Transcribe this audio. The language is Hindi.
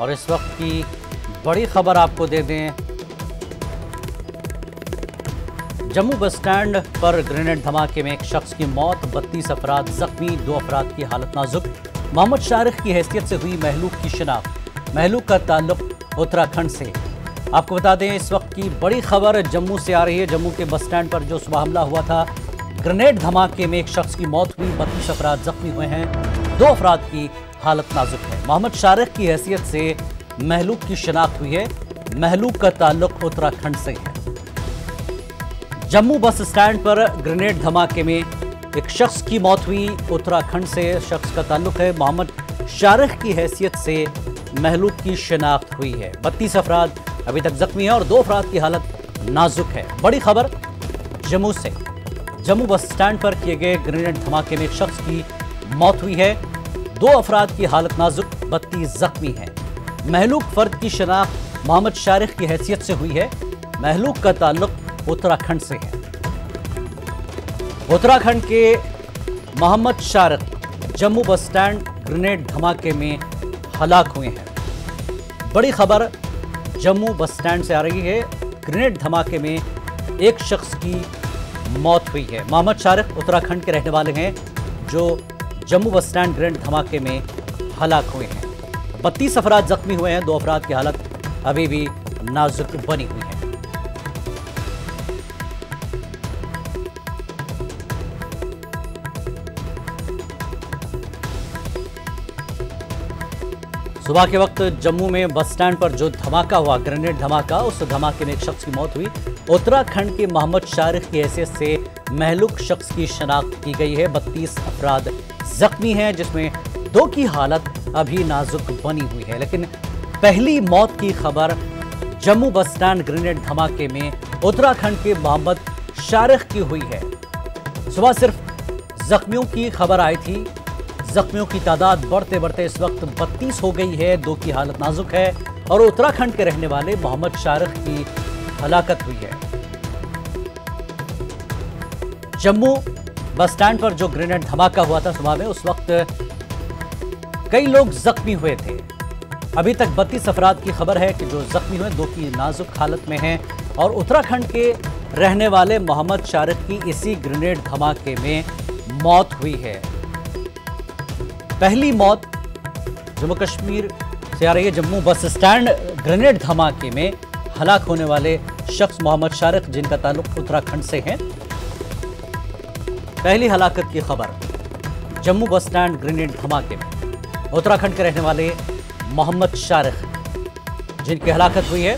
और इस वक्त की बड़ी खबर आपको दे दें, जम्मू बस स्टैंड पर ग्रेनेड धमाके में एक शख्स की मौत, 32 अफराद जख्मी, 2 अफराद की हालत नाजुक। मोहम्मद शारिक की हैसियत से हुई महलूक की शिनाख्त। महलूक का ताल्लुक उत्तराखंड से। आपको बता दें, इस वक्त की बड़ी खबर जम्मू से आ रही है। जम्मू के बस स्टैंड पर जो सुबह हमला हुआ था, ग्रेनेड धमाके में एक शख्स की मौत हुई, 32 अफराद जख्मी हुए हैं, 2 अफराद की हालत नाजुक है। मोहम्मद शारिक की हैसियत से महलूक की शिनाख्त हुई है। महलूक का ताल्लुक उत्तराखंड से है। जम्मू बस स्टैंड पर ग्रेनेड धमाके में एक शख्स की मौत हुई, उत्तराखंड से शख्स का ताल्लुक है। मोहम्मद शारिक की हैसियत से महलूक की शिनाख्त हुई है। 32 अफराद अभी तक जख्मी हैं और 2 अफराद की हालत नाजुक है। बड़ी खबर जम्मू से। जम्मू बस स्टैंड पर किए गए ग्रेनेड धमाके में एक शख्स की मौत हुई है, 2 अफराद की हालत नाजुक, 32 जख्मी हैं। महलूक फर्द की शिनाख्त मोहम्मद शारिक की हैसियत से हुई है। महलूक का ताल्लुक उत्तराखंड से है। उत्तराखंड के Mohammad Shariq Jammu bus stand grenade धमाके में हलाक हुए हैं। बड़ी खबर जम्मू बस स्टैंड से आ रही है। ग्रेनेड धमाके में एक शख्स की मौत हुई है। मोहम्मद शारिक उत्तराखंड के रहने वाले हैं जो जम्मू बस स्टैंड ग्रेनेड धमाके में हलाक हुए हैं। 32 अफराद जख्मी हुए हैं, 2 अफराद की हालत अभी भी नाजुक बनी हुई है। सुबह के वक्त जम्मू में बस स्टैंड पर जो धमाका हुआ, ग्रेनेड धमाका, उस धमाके में एक शख्स की मौत हुई। उत्तराखंड के मोहम्मद शारिक की हैसियत से महलूक शख्स की शनाख्त की गई है। 32 अफराद जख्मी हैं, जिसमें 2 की हालत अभी नाजुक बनी हुई है। लेकिन पहली मौत की खबर जम्मू बस स्टैंड ग्रेनेड धमाके में उत्तराखंड के मोहम्मद शारिक की हुई है। सुबह सिर्फ जख्मियों की खबर आई थी। जख्मियों की तादाद बढ़ते बढ़ते इस वक्त 32 हो गई है, 2 की हालत नाजुक है और उत्तराखंड के रहने वाले मोहम्मद शारिक की हलाकत हुई है। जम्मू बस स्टैंड पर जो ग्रेनेड धमाका हुआ था सुबह में, उस वक्त कई लोग जख्मी हुए थे। अभी तक 32 अफराद की खबर है कि जो जख्मी हुए, 2 की नाजुक हालत में हैं और उत्तराखंड के रहने वाले मोहम्मद शारिक की इसी ग्रेनेड धमाके में मौत हुई है। पहली मौत जम्मू कश्मीर से आ रही है। जम्मू बस स्टैंड ग्रेनेड धमाके में हलाक होने वाले शख्स मोहम्मद शारिक, जिनका ताल्लुक उत्तराखंड से है। पहली हलाकत की खबर जम्मू बस स्टैंड ग्रेनेड धमाके में उत्तराखंड के रहने वाले मोहम्मद शारिक, जिनकी हलाकत हुई है।